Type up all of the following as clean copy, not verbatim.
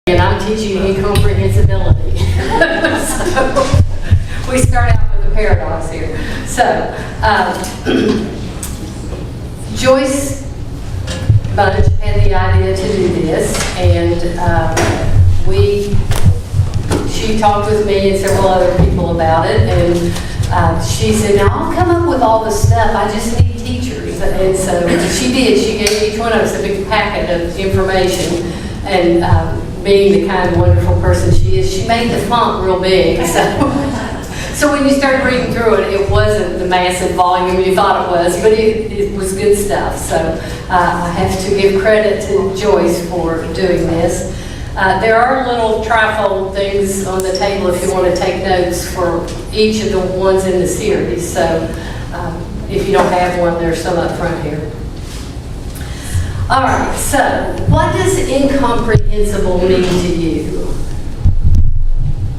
And I'm teaching incomprehensibility. So we start out with a paradox here. So Joyce Bunch had the idea to do this, and she talked with me and several other people about it, and she said, now I'll come up with all this stuff, I just need teachers. And so she did. She gave each one of us a big packet of information, and being the kind, wonderful person she is, she made the font real big. So when you started reading through it, it wasn't the massive volume you thought it was, but it was good stuff. So I have to give credit to Joyce for doing this. There are little trifold things on the table if you want to take notes for each of the ones in the series. So if you don't have one, there's some up front here. All right, so what does incomprehensible mean to you?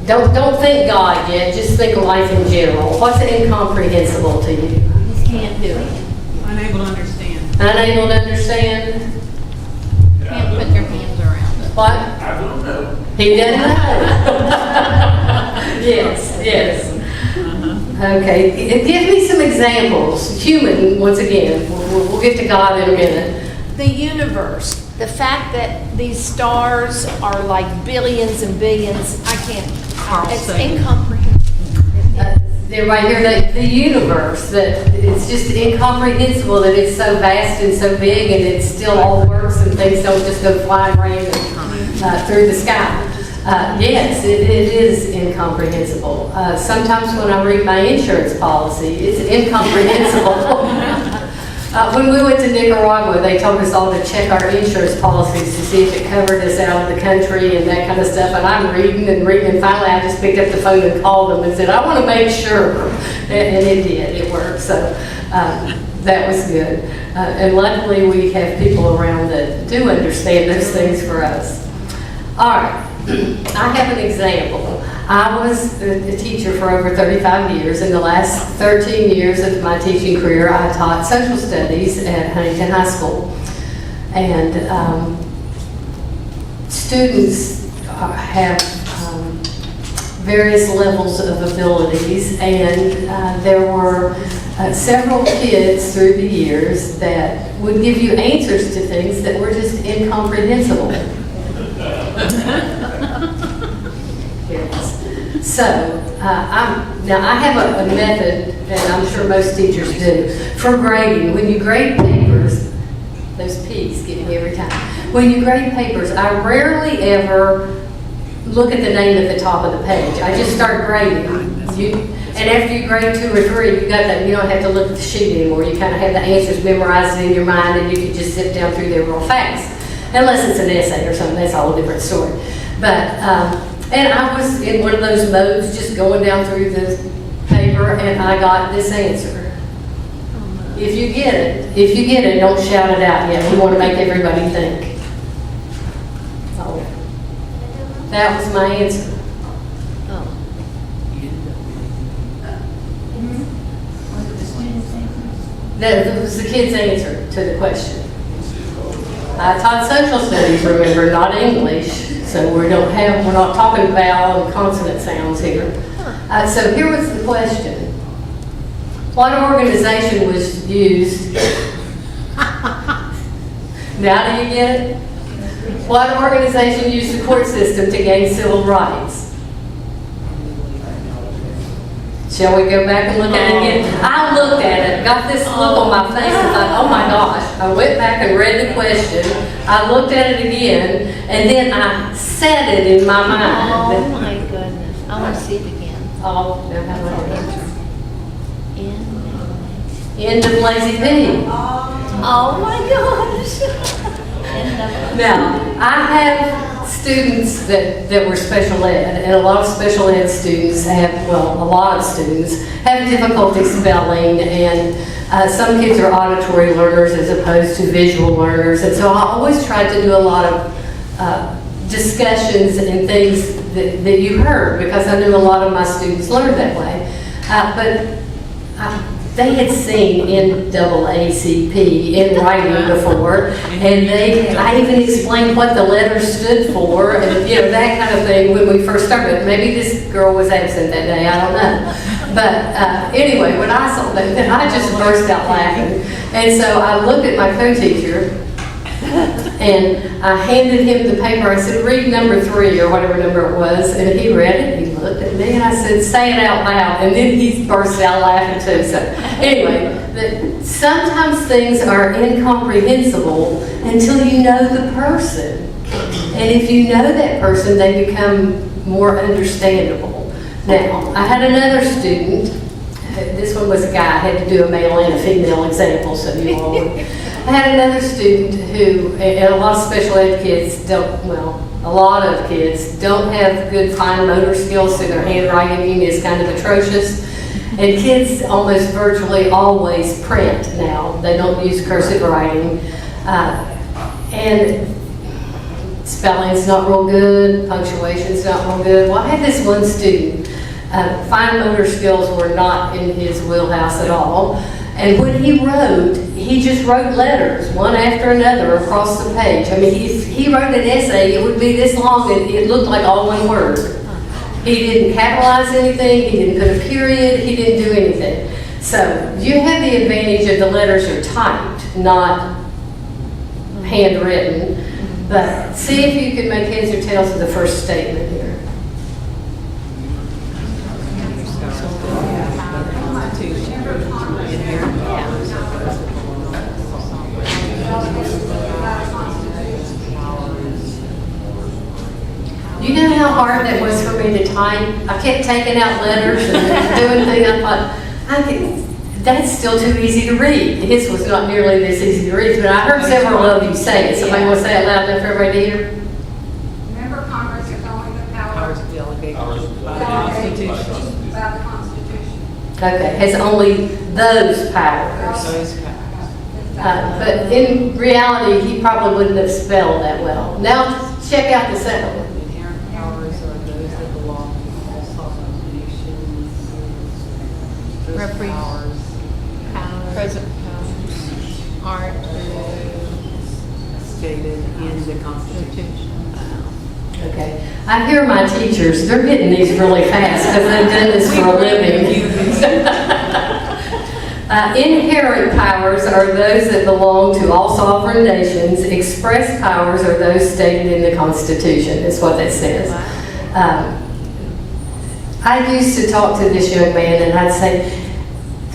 Don't think God yet, just think life in general. What's incomprehensible to you? You just can't do it. Unable to understand. Unable to understand? Can't put your hands around it. What? I don't know. He doesn't know. Yes. Okay, give me some examples. Human, once again. We'll get to God in a minute. The universe, the fact that these stars are like billions and billions, I can't, it's incomprehensible. Everybody hear the universe, that it's just incomprehensible that it's so vast and so big and it still all works and things don't just go flying random through the sky. Yes, it is incomprehensible. Sometimes when I read my insurance policy, it's incomprehensible. When we went to Nicaragua, they told us all to check our insurance policies to see if it covered us out of the country and that kind of stuff. And I'm reading, and finally I just picked up the phone and called them and said, I want to make sure. And it did. It worked. So that was good. And luckily we have people around that do understand those things for us. All right. I have an example. I was a teacher for over 35 years. In the last 13 years of my teaching career, I taught social studies at Huntington High School. And students have various levels of abilities, and there were several kids through the years that would give you answers to things that were just incomprehensible. So, now I have a method, and I'm sure most teachers do, for grading. When you grade papers, those P's get me every time. When you grade papers, I rarely ever look at the name at the top of the page. I just start grading. And after you grade 2 or 3, you got that. You don't have to look at the sheet anymore. You kind of have the answers memorized in your mind, and you can just zip down through there real fast. Unless it's an essay or something, that's all a different story. But and I was in one of those modes, just going down through the paper, and I got this answer. If you get it, don't shout it out yet. We want to make everybody think. Oh, that was my answer. That was the kid's answer to the question. I taught social studies, remember, not English. So we're not talking vowel and consonant sounds here. So here was the question. What organization was used? Now do you get it? What organization used the court system to gain civil rights? Shall we go back and look at it again? I looked at it, got this look on my face and thought, oh my gosh. I went back and read the question. I looked at it again, and then I said it in my mind. Oh my goodness. I want to see it again. Oh, now how do I answer? End of lazy P. Oh my gosh. Now, I have students that were special ed, and a lot of special ed students have, well, a lot of students have difficulty spelling, and some kids are auditory learners as opposed to visual learners, and so I always tried to do a lot of discussions and things that you heard, because I knew a lot of my students learned that way. But they had seen NAACP in writing before, and I even explained what the letters stood for, and that kind of thing when we first started. Maybe this girl was absent that day, I don't know. But anyway, when I saw that, then I just burst out laughing. And so I looked at my co-teacher, and I handed him the paper. I said, read number 3 or whatever number it was. And he read it. He looked at me and I said, say it out loud. And then he burst out laughing too. So anyway, sometimes things are incomprehensible until you know the person. And if you know that person, they become more understandable. Now, I had another student. This one was a guy. I had to do a male and a female example, so you all would. I had another student who, and a lot of special ed kids a lot of kids don't have good fine motor skills, so their handwriting is kind of atrocious. And kids almost virtually always print now. They don't use cursive writing. And spelling's not real good, punctuation's not real good. Well, I had this one student, fine motor skills were not in his wheelhouse at all. And when he just wrote letters, one after another, across the page. I mean, if he wrote an essay, it would be this long, and it looked like all one word. He didn't capitalize anything, he didn't put a period, he didn't do anything. So you have the advantage of the letters are typed, not handwritten. But see if you can make heads or tails of the first statement here. You know how hard that was for me to type? I kept taking out letters and doing things. I thought, that's still too easy to read. His was not nearly this easy to read, but I heard several of you say it. Somebody want to say it loud enough for everybody to hear? Member of Congress has only the power Powers delegated by by the Constitution. the Constitution. Okay, has only those powers. Those powers. But in reality, he probably wouldn't have spelled that well. Now, check out the second one. Inherent powers are those that belong to all sovereign nations. Those powers. Present powers aren't Stated in the Constitution. Okay, I hear my teachers, they're getting these really fast because they've done this for a living. Inherent powers are those that belong to all sovereign nations. Express powers are those stated in the Constitution, is what that says. I used to talk to this young man and I'd say,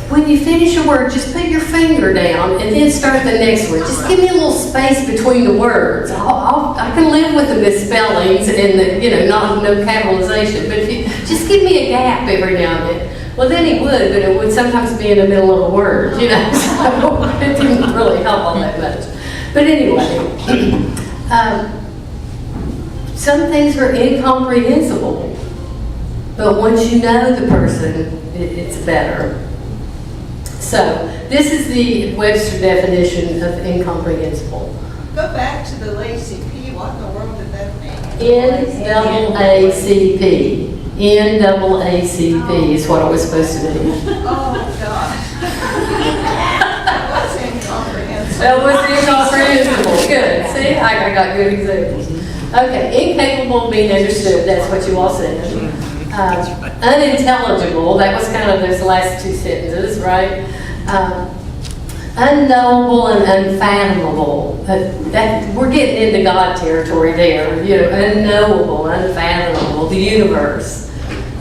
when you finish a word, just put your finger down and then start the next word. Just give me a little space between the words. I can live with the misspellings and the, no capitalization, but if you just give me a gap every now and then. Well, then he would, but it would sometimes be in the middle of a word, so it didn't really help all that much. But anyway, some things are incomprehensible, but once you know the person, it's better. So, this is the Webster definition of incomprehensible. Go back to the ACP. What in the world did that mean? NAACP. NAACP is what it was supposed to be. Oh, gosh. That was incomprehensible. That was incomprehensible. Good. See, I got good examples. Okay, incapable of being understood. That's what you all said. Unintelligible. That was kind of those last two sentences, right? Unknowable and unfathomable. We're getting into God territory there. Unknowable, unfathomable, the universe.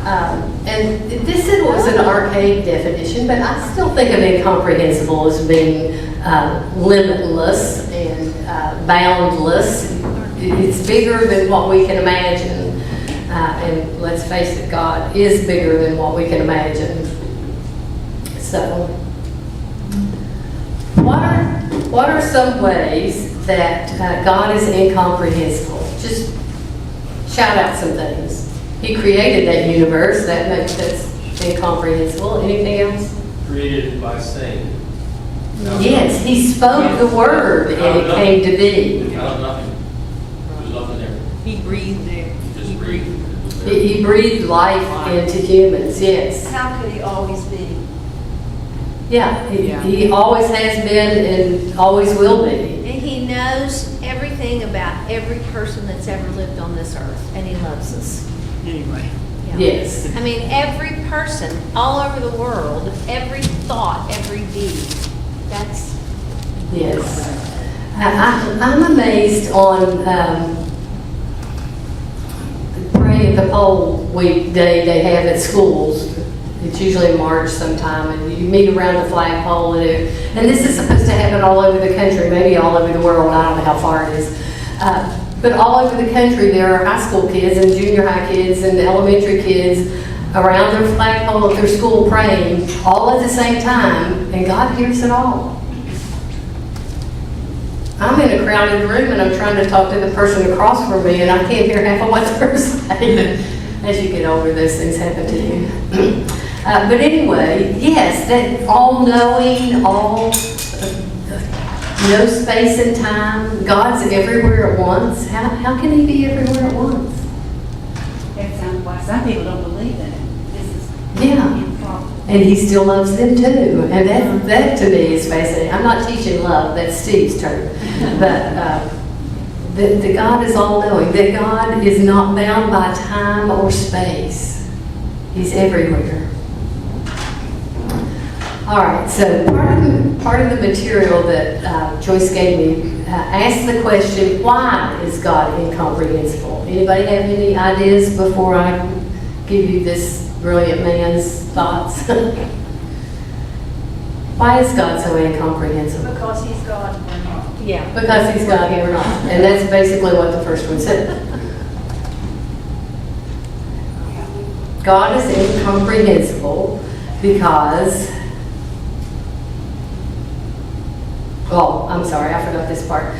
And this was an archaic definition, but I still think of incomprehensible as being limitless and boundless. It's bigger than what we can imagine. And let's face it, God is bigger than what we can imagine. So, what are some ways that God is incomprehensible? Just shout out some things. He created that universe. That makes us incomprehensible. Anything else? Created by saying. Yes, he spoke the word and it came to be. Out of nothing. There's nothing there. He breathed there. Just breathe. He breathed life into humans, yes. How could he always be? Yeah, he always has been and always will be. And he knows everything about every person that's ever lived on this earth, and he loves us. Anyway. Yeah. Yes. I mean, every person all over the world, every thought, every deed, that's, Yes. I'm amazed on praying the pole week day they have at schools. It's usually in March sometime, and you meet around the flagpole, and this is supposed to happen all over the country, maybe all over the world. I don't know how far it is. But all over the country, there are high school kids and junior high kids and elementary kids around their flagpole at their school praying all at the same time, and God hears it all. I'm in a crowded room and I'm trying to talk to the person across from me, and I can't hear half of what they're saying. As you get older, those things happen to you. But anyway, yes, that all-knowing, no space and time. God's everywhere at once. How can he be everywhere at once? That sounds why some people don't believe in it. This is Yeah. improbable. And he still loves them too. And that to me is fascinating. I'm not teaching love, that's Steve's turn. But that God is all-knowing, that God is not bound by time or space. He's everywhere. All right, so part of the material that Joyce gave me asked the question, why is God incomprehensible? Anybody have any ideas before I give you this brilliant man's thoughts? Why is God so incomprehensible? Because he's God and we're not. yeah. Because he's God and we're not. And that's basically what the first one said. God is incomprehensible because, oh, I'm sorry, I forgot this part.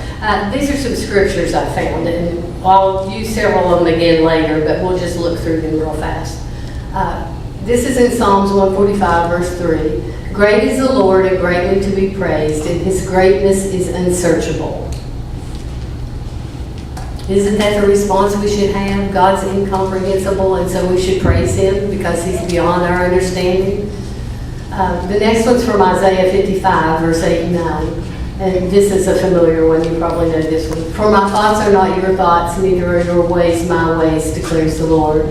These are some scriptures I found, and I'll use several of them again later, but we'll just look through them real fast. This is in Psalms 145, verse 3. Great is the Lord and greatly to be praised, and his greatness is unsearchable. Isn't that the response we should have? God's incomprehensible, and so we should praise him because he's beyond our understanding. The next one's from Isaiah 55, verse 8 and 9. And this is a familiar one. You probably know this one. For my thoughts are not your thoughts, neither are your ways my ways, declares the Lord.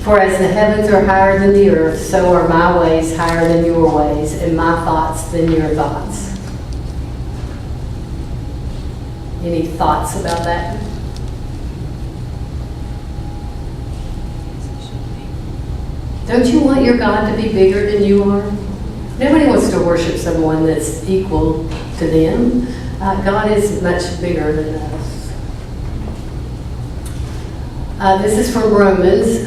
For as the heavens are higher than the earth, so are my ways higher than your ways, and my thoughts than your thoughts. Any thoughts about that? Don't you want your God to be bigger than you are? Nobody wants to worship someone that's equal to them. God is much bigger than us. This is from Romans,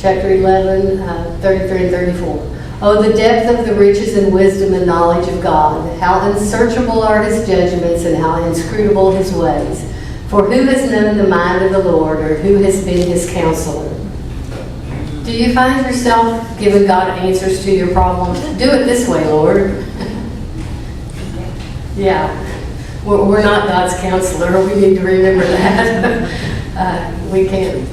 chapter 11, 33 and 34. Oh, the depth of the riches and wisdom and knowledge of God. How unsearchable are his judgments and how inscrutable his ways. For who has known the mind of the Lord, or who has been his counselor? Do you find yourself giving God answers to your problems? Do it this way, Lord. Yeah. We're not God's counselor. We need to remember that. We can't.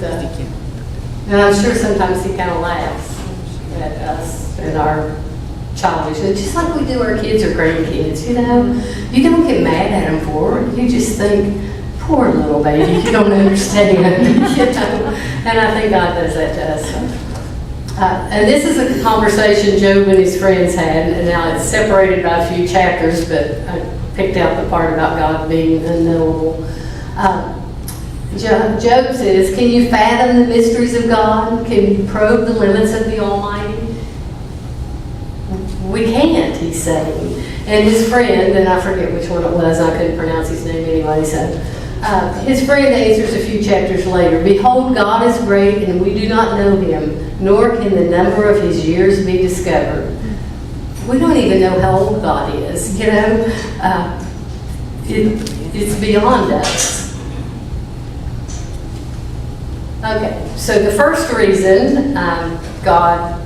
And I'm sure sometimes he kind of laughs at us and our childishness, just like we do our kids or grandkids, you know. You don't get mad at them for it. You just think, poor little baby, you don't understand. You know? And I think God does that to us. And this is a conversation Job and his friends had, and now it's separated by a few chapters, but I picked out the part about God being unknowable. Job says, can you fathom the mysteries of God? Can you probe the limits of the Almighty? We can't, he's saying. And his friend, and I forget which one it was, I couldn't pronounce his name anyway, so his friend answers a few chapters later, behold, God is great, and we do not know him, nor can the number of his years be discovered. We don't even know how old God is, you know. It's beyond us. Okay, so the first reason God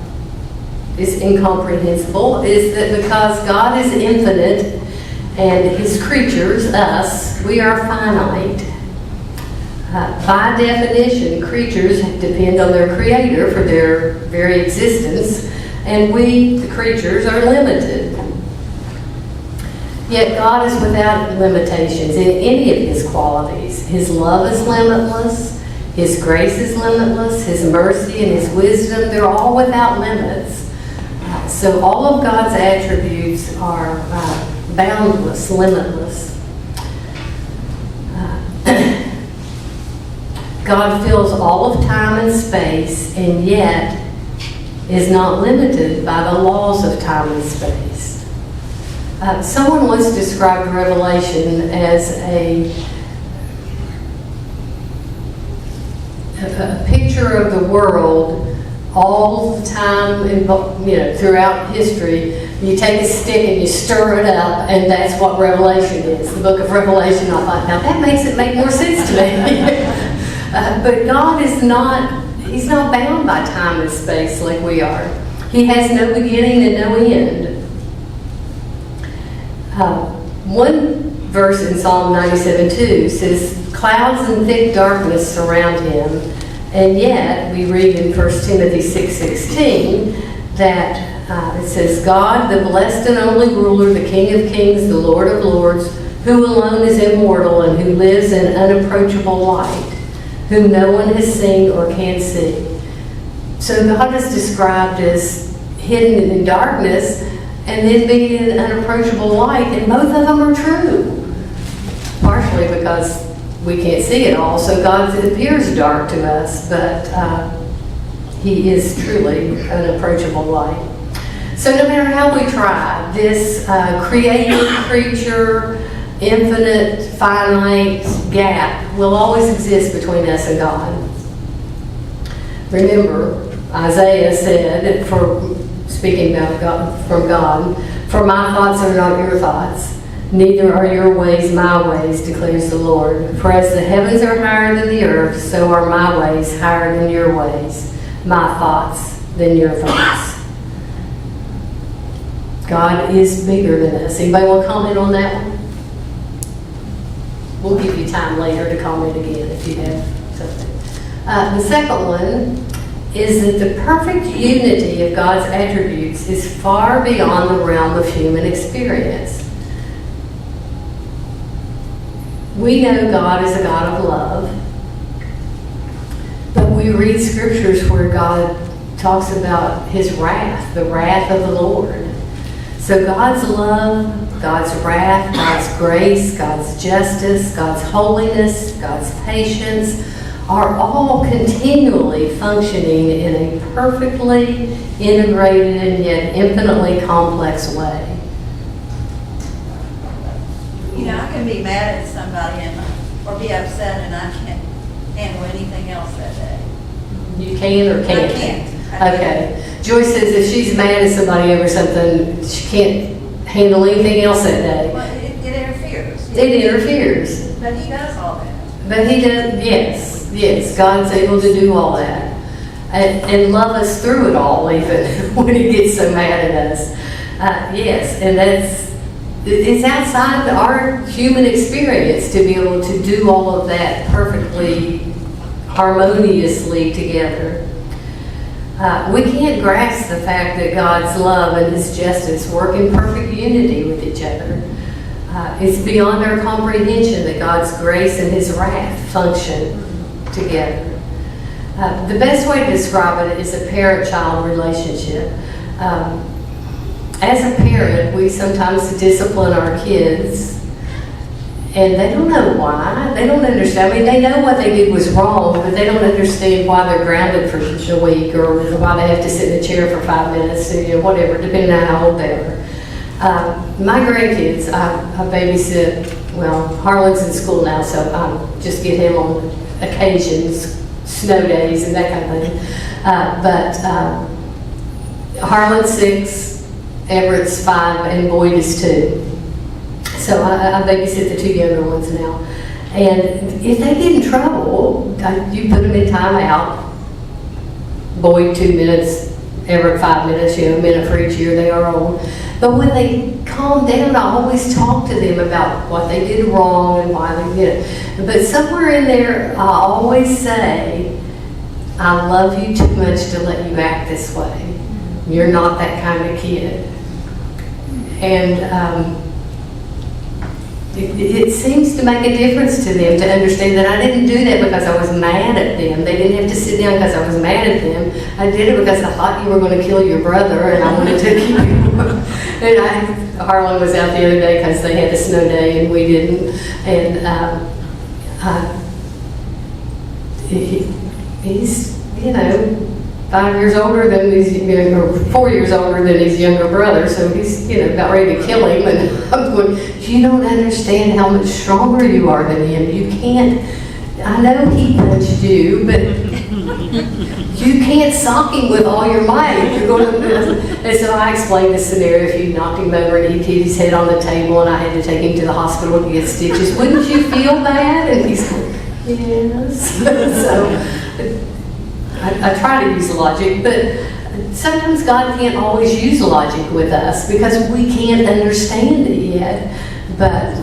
is incomprehensible is that because God is infinite and his creatures, us, we are finite. By definition, creatures depend on their creator for their very existence, and we, the creatures, are limited. Yet God is without limitations in any of his qualities. His love is limitless. His grace is limitless. His mercy and his wisdom, they're all without limits. So all of God's attributes are boundless, limitless. God fills all of time and space, and yet is not limited by the laws of time and space. Someone once described Revelation as a picture of the world all the time, throughout history. You take a stick and you stir it up, and that's what Revelation is. The book of Revelation, I thought, now that makes it make more sense to me. But God is not, he's not bound by time and space like we are. He has no beginning and no end. One verse in Psalm 97:2 says, clouds and thick darkness surround him, and yet we read in 1 Timothy 6:16 that it says, God, the blessed and only ruler, the King of kings, the Lord of lords, who alone is immortal and who lives in unapproachable light, whom no one has seen or can see. So God is described as hidden in darkness and then being in unapproachable light, and both of them are true. Partially because we can't see it all, so God appears dark to us, but he is truly unapproachable light. So no matter how we try, this created creature, infinite, finite gap will always exist between us and God. Remember, Isaiah said, speaking about God, from God, for my thoughts are not your thoughts, neither are your ways my ways, declares the Lord. For as the heavens are higher than the earth, so are my ways higher than your ways, my thoughts than your thoughts. God is bigger than us. Anybody want to comment on that one? We'll give you time later to comment again if you have something. The second one is that the perfect unity of God's attributes is far beyond the realm of human experience. We know God is a God of love, but we read scriptures where God talks about his wrath, the wrath of the Lord. So God's love, God's wrath, God's grace, God's justice, God's holiness, God's patience are all continually functioning in a perfectly integrated and yet infinitely complex way. You know, I can be mad at somebody or be upset and I can't handle anything else that day. You can or can't? I can't. Okay. Joyce says if she's mad at somebody over something, she can't handle anything else that day. Well, it interferes. It interferes. But he does all that. But he does, yes. God's able to do all that. And love us through it all, even when he gets so mad at us. Yes, and it's outside our human experience to be able to do all of that perfectly, harmoniously together. We can't grasp the fact that God's love and his justice work in perfect unity with each other. It's beyond our comprehension that God's grace and his wrath function together. The best way to describe it is a parent-child relationship. As a parent, we sometimes discipline our kids, and they don't know why. They don't understand. I mean, they know what they did was wrong, but they don't understand why they're grounded for a week or why they have to sit in a chair for 5 minutes, whatever, depending on how old they are. My grandkids, I babysit, Harlan's in school now, so I just get him on occasions, snow days and that kind of thing. But Harlan's 6, Everett's 5, and Boyd is 2. So I babysit the 2 younger ones now. And if they get in trouble, you put them in timeout. Boyd 2 minutes, Everett 5 minutes, a minute for each year they are old. But when they calm down, I always talk to them about what they did wrong and why they did it. But somewhere in there, I always say, I love you too much to let you act this way. You're not that kind of kid. And it seems to make a difference to them to understand that I didn't do that because I was mad at them. They didn't have to sit down because I was mad at them. I did it because I thought you were going to kill your brother and I wanted to keep you. And Harlan was out the other day because they had a snow day and we didn't. And he's, 5 years older than his, or 4 years older than his younger brother, so he's, about ready to kill him. And I'm going, you don't understand how much stronger you are than him. You can't, I know he punched you, but you can't sock him with all your might. You're going to, and so I explained the scenario. If you knocked him over and he hit his head on the table and I had to take him to the hospital to get stitches, wouldn't you feel bad? And he's going, yes. So I try to use logic, but sometimes God can't always use logic with us because we can't understand it yet. But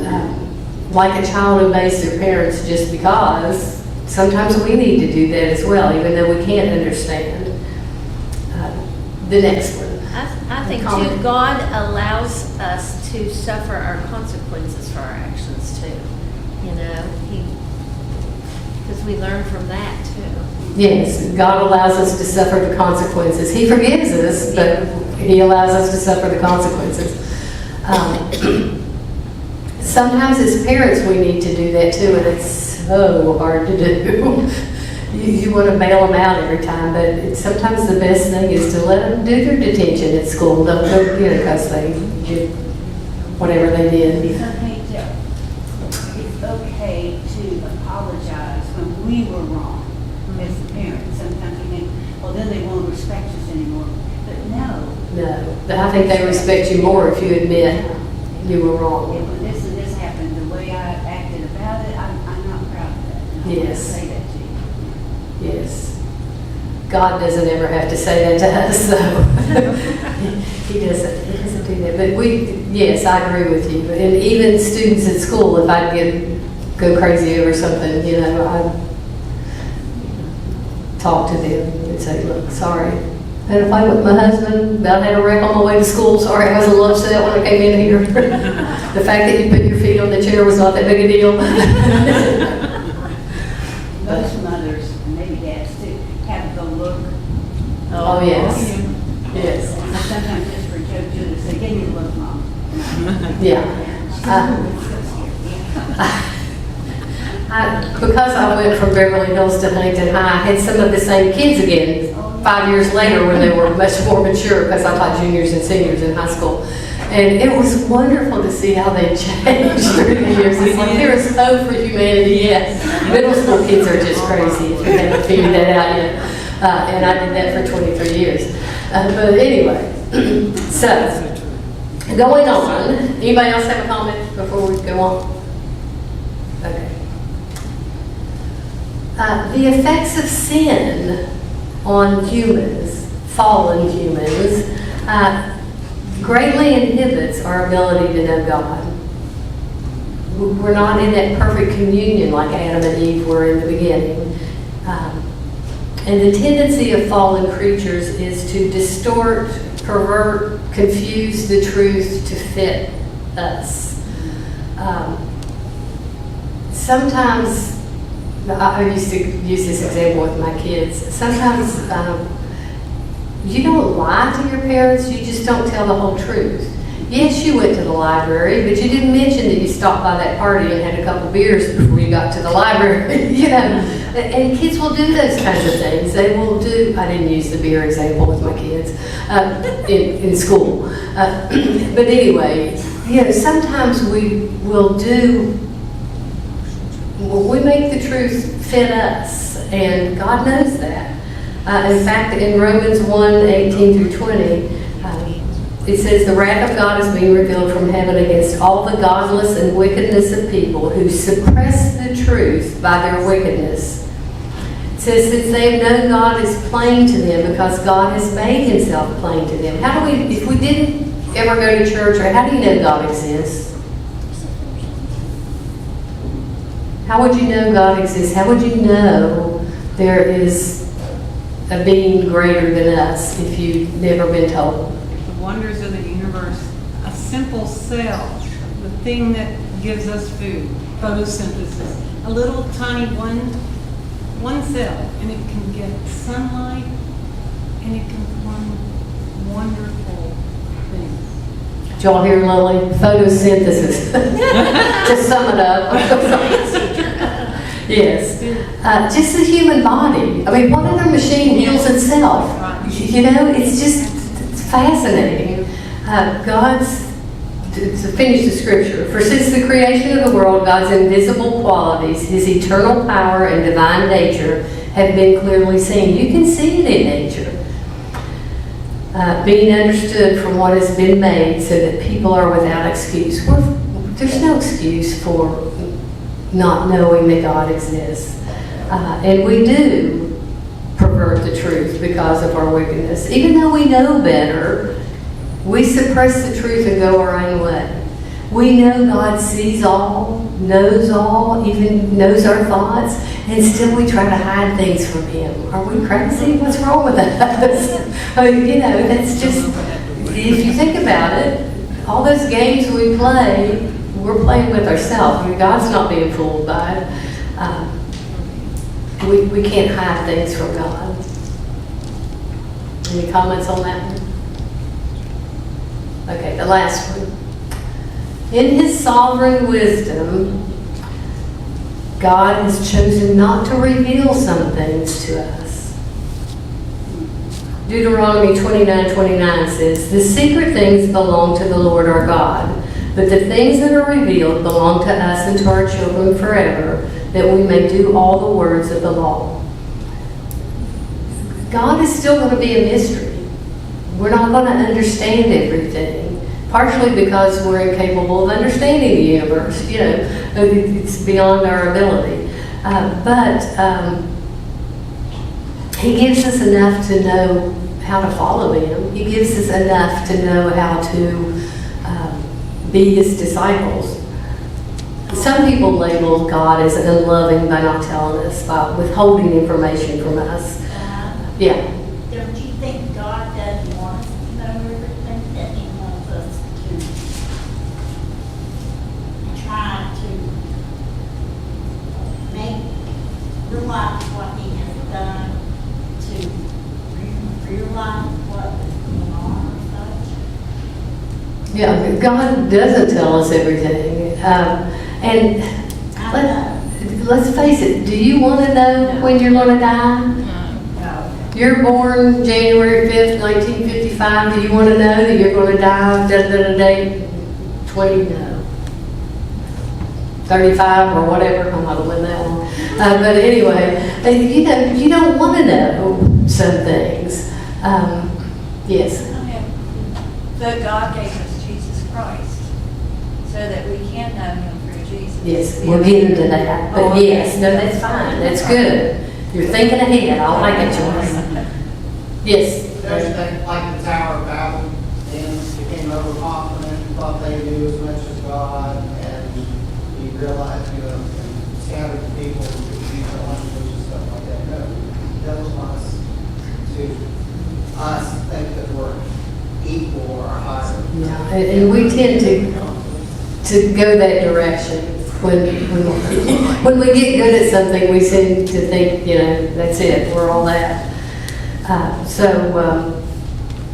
like a child obeys their parents just because, sometimes we need to do that as well, even though we can't understand. The next one. I think too, God allows us to suffer our consequences for our actions too. Because we learn from that too. Yes, God allows us to suffer the consequences. He forgives us, but He allows us to suffer the consequences. Sometimes as parents we need to do that too, and it's so hard to do. You want to bail them out every time, but sometimes the best thing is to let them do their detention at school. Don't go, because they did whatever they did. It's okay to apologize when we were wrong as parents. Sometimes we think, well, then they won't respect us anymore. But no. No, but I think they respect you more if you admit you were wrong. When this and this happened, the way I acted about it, I'm not proud of that. And I want to Yes. say that to you. Yes. God doesn't ever have to say that to us, so He doesn't do that. But yes, I agree with you. And even students at school, if I go crazy over something, I'd talk to them and say, look, sorry. I had a fight with my husband, about had a wreck on my way to school. Sorry, I was a little upset when I came in here. The fact that you put your feet on the chair was not that big a deal. Most mothers, and maybe dads too, have the look. Oh, yes. Yes. And sometimes just for a joke, too, they say, give me the look, Mom. Yeah. Because I went from Beverly Hills to Huntington High, I had some of the same kids again 5 years later when they were much more mature, because I taught juniors and seniors in high school. And it was wonderful to see how they changed through the years. It's like, there is hope for humanity, yes. Middle school kids are just crazy, if you haven't figured that out yet. And I did that for 23 years. But anyway, so, going on. Anybody else have a comment before we go on? Okay. The effects of sin on humans, fallen humans, greatly inhibits our ability to know God. We're not in that perfect communion like Adam and Eve were in the beginning. And the tendency of fallen creatures is to distort, pervert, confuse the truth to fit us. Sometimes, I used to use this example with my kids. Sometimes you don't lie to your parents, you just don't tell the whole truth. Yes, you went to the library, but you didn't mention that you stopped by that party and had a couple beers before you got to the library, And kids will do those kinds of things. They will do, I didn't use the beer example with my kids in school. But anyway, sometimes we will we make the truth fit us, and God knows that. In fact, in Romans 1:18-20, it says, the wrath of God is being revealed from heaven against all the godless and wickedness of people who suppress the truth by their wickedness. It says, since they have known God is plain to them because God has made Himself plain to them. How do we, if we didn't ever go to church, or how do you know God exists? How would you know God exists? How would you know there is a being greater than us if you've never been told? The wonders of the universe, a simple cell, the thing that gives us food, photosynthesis. A little tiny one cell, and it can get sunlight, and it can form wonderful things. Did y'all hear Lily? Photosynthesis. To sum it up. Yes. Just the human body. I mean, what other machine heals itself? You know, it's fascinating. To finish the scripture, for since the creation of the world, God's invisible qualities, his eternal power and divine nature have been clearly seen. You can see it in nature. Being understood from what has been made so that people are without excuse. There's no excuse for not knowing that God exists. And we do pervert the truth because of our wickedness. Even though we know better, we suppress the truth and go our own way. We know God sees all, knows all, even knows our thoughts, and still we try to hide things from him. Are we crazy? What's wrong with us? I mean, you know, that's just, if you think about it, all those games we play, we're playing with ourselves. I mean, God's not being fooled by it. We can't hide things from God. Any comments on that one? Okay, the last one. In his sovereign wisdom, God has chosen not to reveal some things to us. Deuteronomy 29:29 says, the secret things belong to the Lord our God, but the things that are revealed belong to us and to our children forever, that we may do all the words of the law. God is still going to be a mystery. We're not going to understand everything, partially because we're incapable of understanding the universe. You know, it's beyond our ability. But he gives us enough to know how to follow him. He gives us enough to know how to be his disciples. Some people label God as unloving by not telling us, by withholding information from us. Yeah. Don't you think God doesn't want us to know everything, that he wants us to try to make realize what he has done, to realize what is going on or such? Yeah, God doesn't tell us everything. And let's face it, do you want to know when you're going to die? No. You're born January 5th, 1955. Do you want to know that you're going to die date 35 or whatever? I'm not going to win that one. But anyway, you know, you don't want to know some things. Yes. Okay. But God gave us Jesus Christ so that we can know him through Jesus. Yes, we'll get into that. But yes, no, that's fine. That's good. You're thinking ahead. I like it, Joyce. Yes. There's things like the Tower of Babel, and became overconfident, thought they knew as much as God, and you realize, you know, scattered people who speak their language and stuff like that. No, he doesn't want us to think that we're equal or higher. Yeah, and we tend to go that direction. When we get good at something, we seem to think, you know, that's it, we're all that.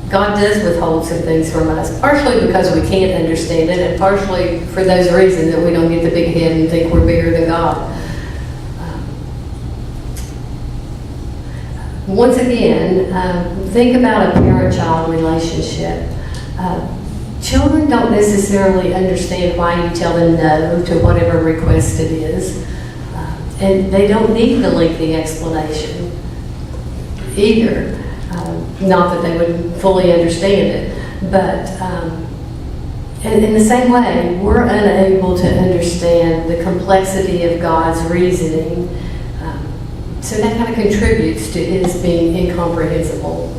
God does withhold some things from us, partially because we can't understand it, and partially for those reasons that we don't get the big head and think we're bigger than God. Once again, think about a parent-child relationship. Children don't necessarily understand why you tell them no to whatever request it is. And they don't need the lengthy explanation either. Not that they would fully understand it. But in the same way, we're unable to understand the complexity of God's reasoning. So that kind of contributes to his being incomprehensible.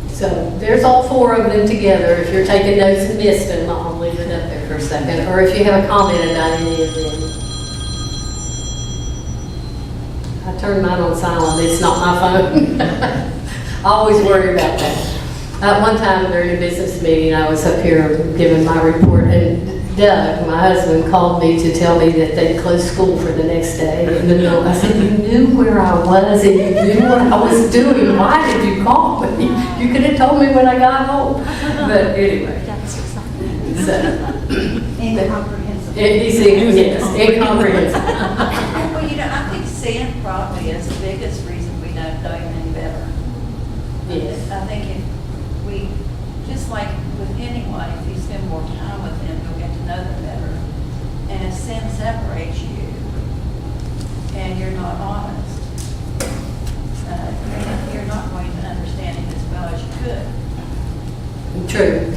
So there's all four of them together. If you're taking notes and missed them, I'll leave it up there for a second. Or if you have a comment about any of them. I turned mine on silent. It's not my phone. I always worry about that. One time during a business meeting, I was up here giving my report, and Doug, my husband, called me to tell me that they'd closed school for the next day. In the middle, I said, you knew where I was and you knew what I was doing. Why did you call me? You could have told me when I got home. But anyway, so. Incomprehensible. He's, yes, incomprehensible. Well, I think sin probably is the biggest reason we don't know him any better. Yes. I think if we, just like with anyone, if you spend more time with them, you'll get to know them better. And if sin separates you and you're not honest, you're not going to understand him as well as you could. True.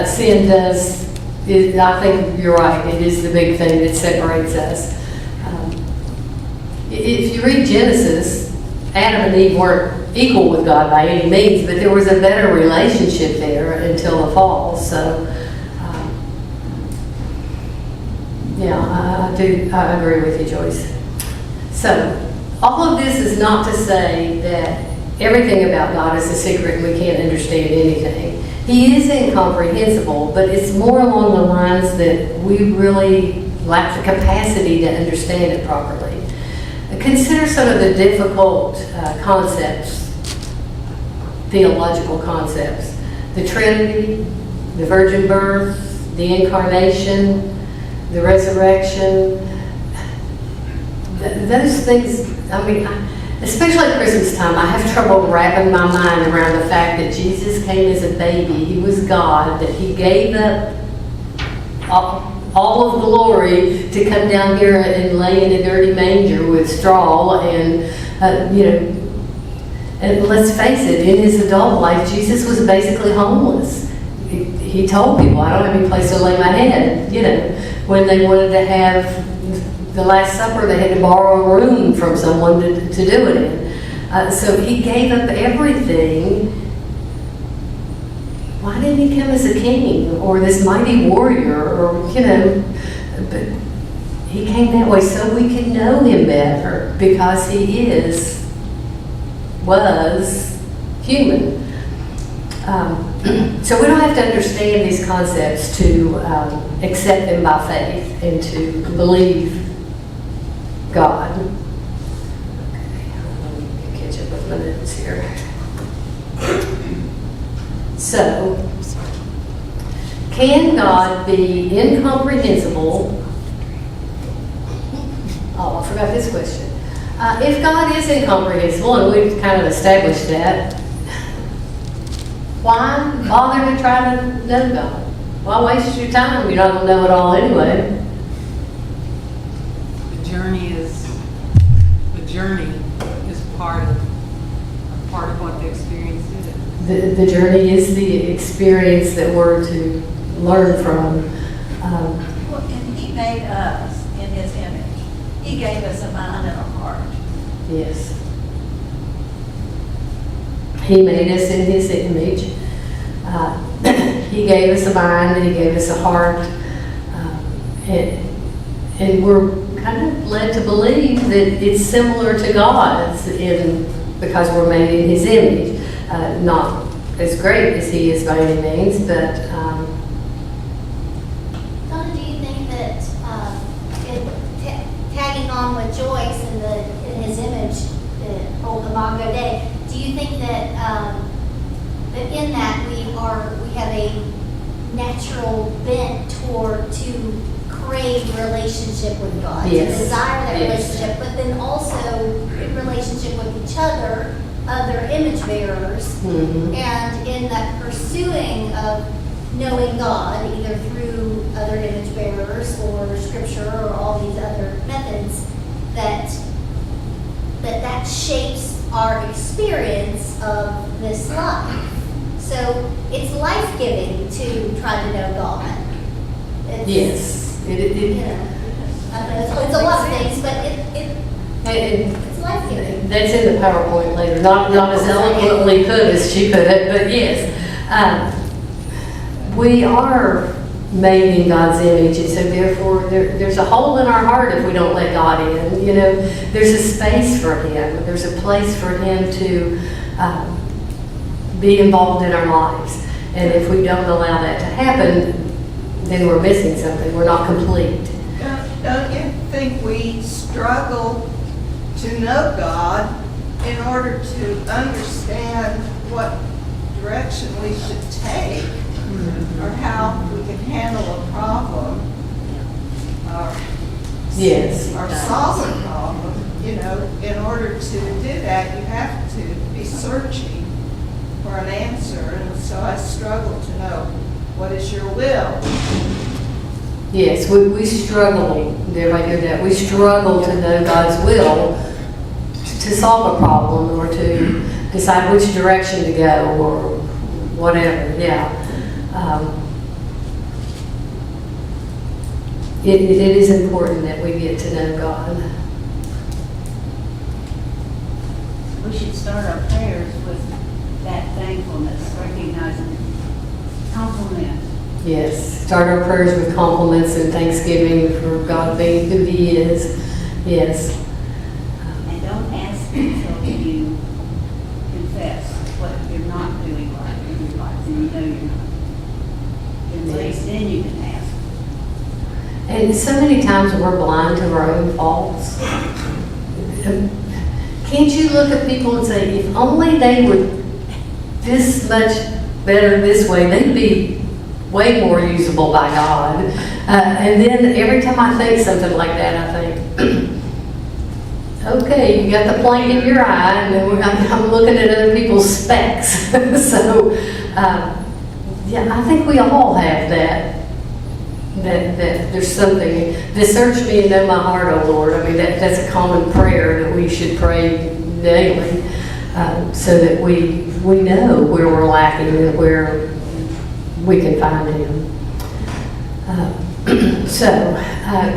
Sin does, I think you're right, it is the big thing that separates us. If you read Genesis, Adam and Eve weren't equal with God by any means, but there was a better relationship there until the fall. So, I agree with you, Joyce. So, all of this is not to say that everything about God is a secret and we can't understand anything. He is incomprehensible, but it's more along the lines that we really lack the capacity to understand it properly. Consider some of the difficult concepts, theological concepts. The Trinity, the virgin birth, the incarnation, the resurrection. Those things, especially at Christmas time, I have trouble wrapping my mind around the fact that Jesus came as a baby. He was God, that he gave up all of glory to come down here and lay in a dirty manger with straw and, and let's face it, in his adult life, Jesus was basically homeless. He told people, I don't have any place to lay my head. When they wanted to have the Last Supper, they had to borrow a room from someone to do it in. So he gave up everything. Why didn't he come as a king or this mighty warrior but he came that way so we could know him better because he was human. So we don't have to understand these concepts to accept them by faith and to believe God. Okay, let me catch up with my notes here. So, can God be incomprehensible? Oh, I forgot this question. If God is incomprehensible, and we've kind of established that, why bother to try to know God? Why waste your time? You're not going to know it all anyway. The journey is part of what the experience is. The journey is the experience that we're to learn from. Well, and he made us in his image. He gave us a mind and a heart. Yes. He made us in his image. He gave us a mind and he gave us a heart. And we're kind of led to believe that it's similar to God's because we're made in his image. Not as great as he is by any means, but... Donna, do you think that tagging on with Joyce in his image, the old Imago Dei, do you think that that in that we have a natural bent to crave relationship with God, Yes. to desire that Yes. relationship, but then also in relationship with each other image bearers, Mhm. and in that pursuing of knowing God, either through other image bearers or scripture or all these other methods, that shapes our experience of this life. So it's life-giving to try to know God. It's, Yes. I know it's a lot of things, but it's life-giving. That's in the PowerPoint later. Not as eloquently put as she put it, but yes. We are made in God's image, and so therefore there's a hole in our heart if we don't let God in. There's a space for him. There's a place for him to be involved in our lives. And if we don't allow that to happen, then we're missing something. We're not complete. Don't you think we struggle to know God in order to understand what direction we should take, or how we can handle a problem, Yes. or solve a problem? You know, in order to do that, you have to be searching for an answer, and so I struggle to know what is your will. Yes, we struggle, did everybody hear that? We struggle to know God's will to solve a problem or to decide which direction to go or whatever, yeah. It is important that we get to know God. We should start our prayers with that thankfulness, recognizing compliment. Yes, start our prayers with compliments and thanksgiving for God being who He is. Yes. And don't ask until you confess what you're not doing right in your life, and you know you're not. And then you can ask. And so many times we're blind to our own faults. Can't you look at people and say, if only they were this much better this way, they'd be way more usable by God. And then every time I think something like that, I think, okay, you got the plank in your eye, and then I'm looking at other people's specks. So, yeah, I think we all have that there's something, to search me and know my heart, O Lord. I mean, that's a common prayer that we should pray daily, so that we know where we're lacking and where we can find Him.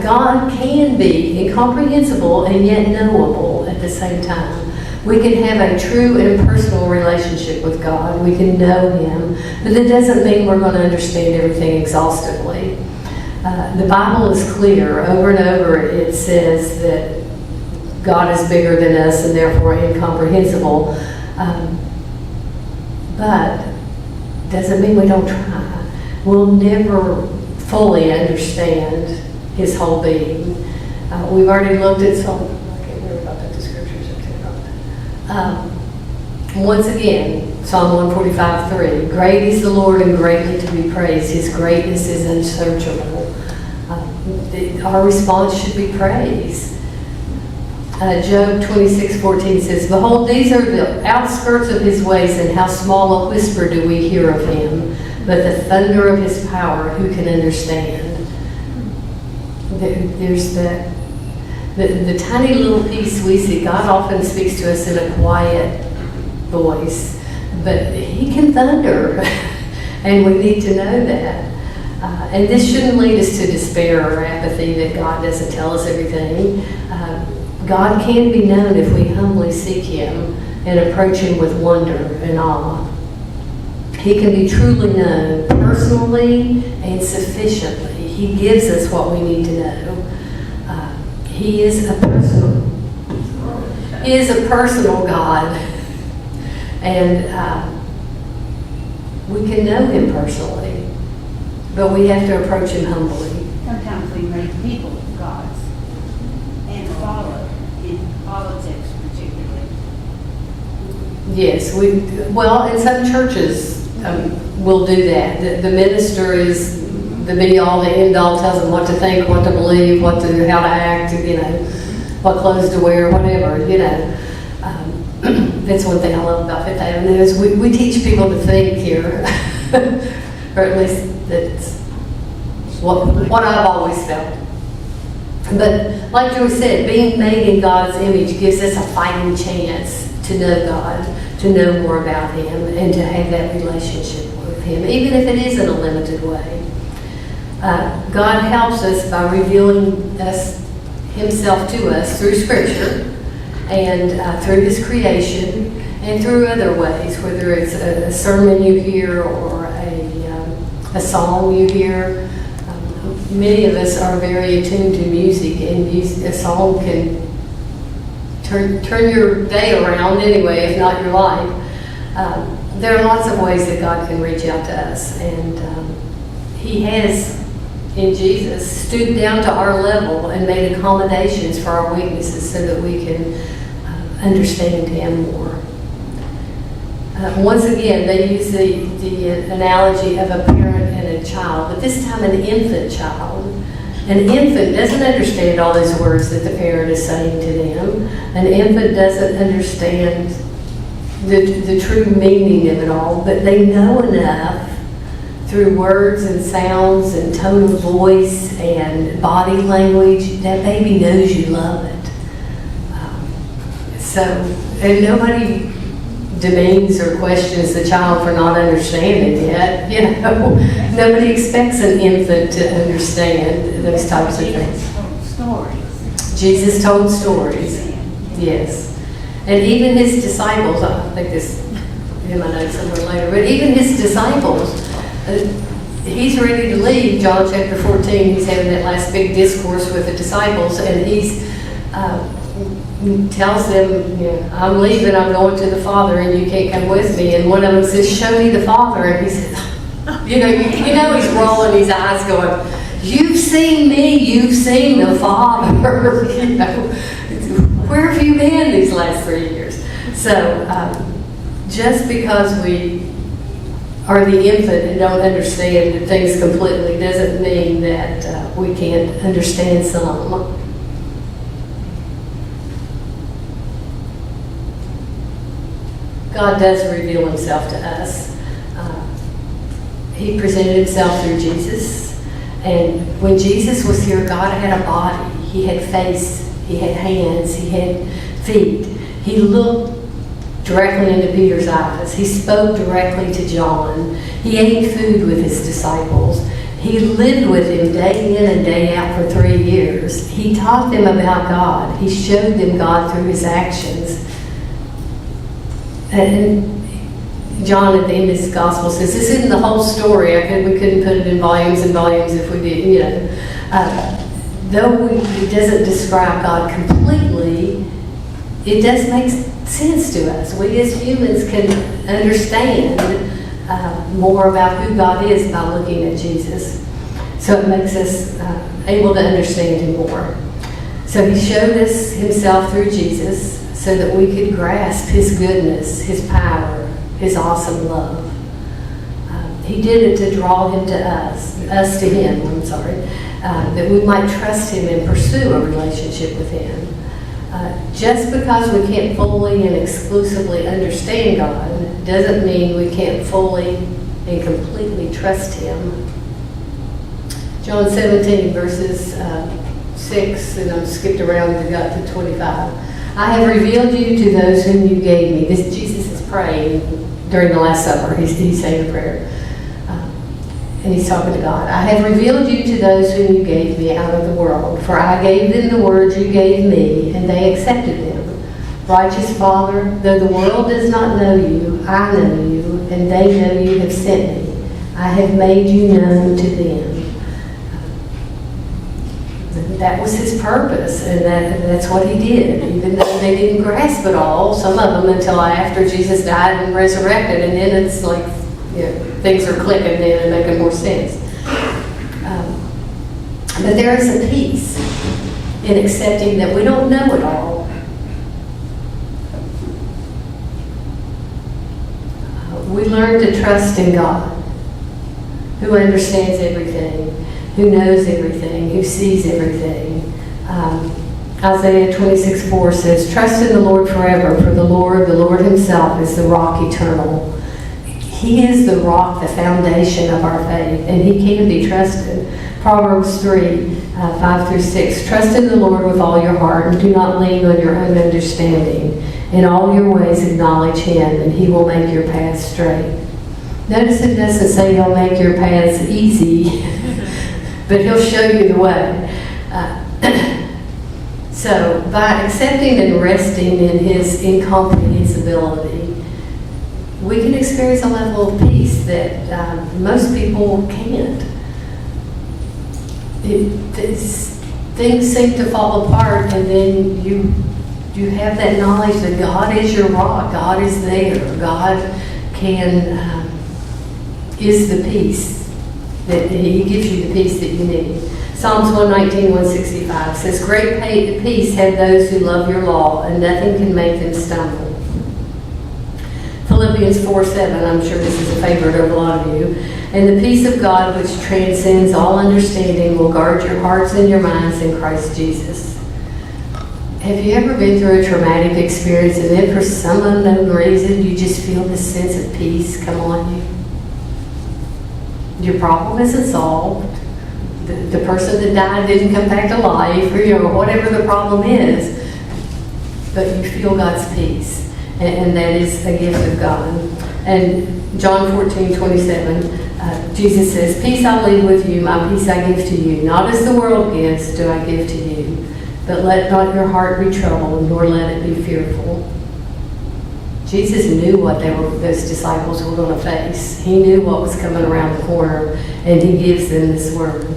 God can be incomprehensible and yet knowable at the same time. We can have a true and personal relationship with God. We can know Him, but that doesn't mean we're going to understand everything exhaustively. The Bible is clear. Over and over it says that God is bigger than us and therefore incomprehensible. But doesn't mean we don't try. We'll never fully understand His whole being. We've already looked at some, I can't remember if I put the scriptures up there. Once again, Psalm 145:3, great is the Lord and greatly to be praised. His greatness is unsearchable. Our response should be praise. Job 26:14 says, behold, these are the outskirts of His ways, and how small a whisper do we hear of Him. But the thunder of His power, who can understand? There's the tiny little piece we see. God often speaks to us in a quiet voice, but He can thunder, and we need to know that. And this shouldn't lead us to despair or apathy that God doesn't tell us everything. God can be known if we humbly seek Him and approach Him with wonder and awe. He can be truly known personally and sufficiently. He gives us what we need to know. He is a personal God, and we can know Him personally, but we have to approach Him humbly. Sometimes we make people gods and follow in politics particularly. Yes, well, in some churches will do that. The minister is the be-all, the end-all, tells them what to think, what to believe, how to act, what clothes to wear, whatever, That's one thing I love about Fifth Avenue is we teach people to think here, or at least that's what I've always felt. But like Joey said, being made in God's image gives us a fighting chance to know God, to know more about Him, and to have that relationship with Him, even if it is in a limited way. God helps us by revealing Himself to us through Scripture and through His creation and through other ways, whether it's a sermon you hear or a song you hear. Many of us are very attuned to music, and a song can turn your day around anyway, if not your life. There are lots of ways that God can reach out to us, and He has in Jesus, stooped down to our level and made accommodations for our weaknesses so that we can understand Him more. Once again, they use the analogy of a parent and a child, but this time an infant child. An infant doesn't understand all those words that the parent is saying to them. An infant doesn't understand the true meaning of it all, but they know enough through words and sounds and tone of voice and body language. That baby knows you love it. And nobody demeans or questions the child for not understanding yet. You know, nobody expects an infant to understand those types of things. Stories. Jesus told stories. Yes. And even His disciples, I think this in my notes somewhere later, but even His disciples, He's ready to leave. John chapter 14, He's having that last big discourse with the disciples, and He tells them, you know, I'm leaving, I'm going to the Father, and you can't come with me. And one of them says, show me the Father. And He says, you know He's rolling his eyes going, you've seen me, you've seen the Father. You know, where have you been these last 3 years? So just because we are the infant and don't understand things completely doesn't mean that we can't understand some. God does reveal Himself to us. He presented Himself through Jesus. And when Jesus was here, God had a body. He had face, He had hands, He had feet. He looked directly into Peter's eyes. He spoke directly to John. He ate food with His disciples. He lived with him day in and day out for 3 years. He taught them about God. He showed them God through His actions. And John at the end of his gospel says, this isn't the whole story. We couldn't put it in volumes and volumes if we did, you know. Though it doesn't describe God completely, it does make sense to us. We as humans can understand more about who God is by looking at Jesus. So it makes us able to understand Him more. So He showed us Himself through Jesus so that we could grasp His goodness, His power, His awesome love. He did it to draw Him to us to Him, that we might trust Him and pursue a relationship with Him. Just because we can't fully and exclusively understand God doesn't mean we can't fully and completely trust Him. John 17, verses 6, and I've skipped around and got to 25. I have revealed you to those whom you gave me. This Jesus is praying during the Last Supper. He's saying a prayer. And He's talking to God. I have revealed you to those whom you gave me out of the world. For I gave them the words you gave me, and they accepted them. Righteous Father, though the world does not know you, I know you, and they know you have sent me. I have made you known to them. That was His purpose, and that's what He did. Even though they didn't grasp it all, some of them, until after Jesus died and resurrected, and then it's like, you know, things are clicking then and making more sense. But there is a peace in accepting that we don't know it all. We learn to trust in God, who understands everything, who knows everything, who sees everything. Isaiah 26:4 says, trust in the Lord forever, for the Lord Himself is the rock eternal. He is the rock, the foundation of our faith, and He can be trusted. Proverbs 3:5-6, trust in the Lord with all your heart, and do not lean on your own understanding. In all your ways acknowledge Him, and He will make your paths straight. Notice it doesn't say He'll make your paths easy, but He'll show you the way. So by accepting and resting in His incomprehensibility, we can experience a level of peace that most people can't. Things seem to fall apart, and then you have that knowledge that God is your rock, God is there, God is the peace that He gives you the peace that you need. Psalms 119, 165 says, "Great peace have those who love your law, and nothing can make them stumble." Philippians 4:7, I'm sure this is a favorite of a lot of you. "And the peace of God, which transcends all understanding, will guard your hearts and your minds in Christ Jesus." Have you ever been through a traumatic experience and then for some unknown reason you just feel this sense of peace come on you? Your problem isn't solved. The person that died didn't come back to life, or whatever the problem is, but you feel God's peace. And that is a gift of God. And John 14:27, Jesus says, "Peace I leave with you, my peace I give to you. Not as the world gives, do I give to you. But let not your heart be troubled, nor let it be fearful." Jesus knew what those disciples were going to face. He knew what was coming around the corner, and He gives them this word.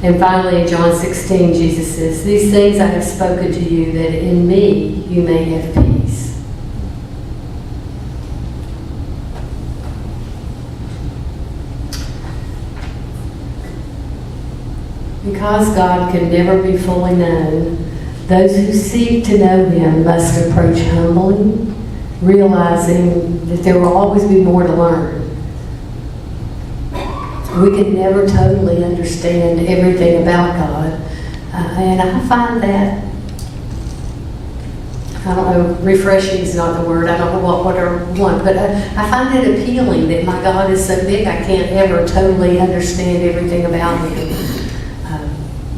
And finally, in John 16, Jesus says, "These things I have spoken to you, that in me you may have peace." Because God can never be fully known, those who seek to know Him must approach humbly, realizing that there will always be more to learn. We can never totally understand everything about God. And I find that, I don't know, refreshing is not the word, I don't know what I want, but I find it appealing that my God is so big I can't ever totally understand everything about Him.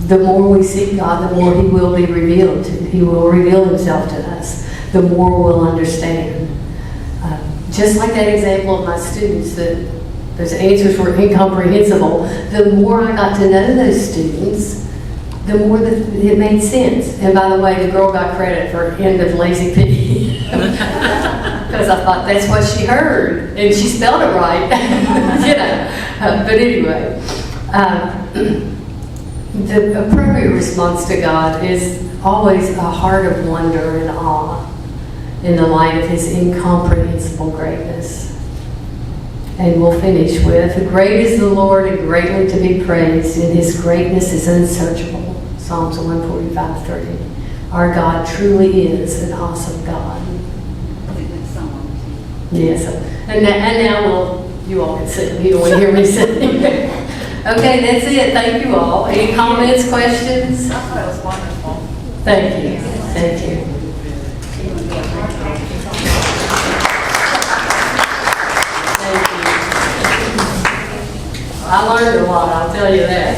The more we seek God, the more He will be revealed. He will reveal Himself to us. The more we'll understand. Just like that example of my students, that those answers were incomprehensible. The more I got to know those students, the more that it made sense. And by the way, the girl got credit for end of lazy pity. Because I thought that's what she heard. And she spelled it right. But anyway. The appropriate response to God is always a heart of wonder and awe in the light of His incomprehensible greatness. And we'll finish with, "Great is the Lord and greatly to be praised, and His greatness is unsearchable." Psalms 145:3. Our God truly is an awesome God. I think that's someone. Yes. And now you all can sing. You don't want to hear me sing. Okay, that's it. Thank you all. Any comments, questions? I thought it was wonderful. Thank you. Thank you. Thank you. I learned a lot, I'll tell you that.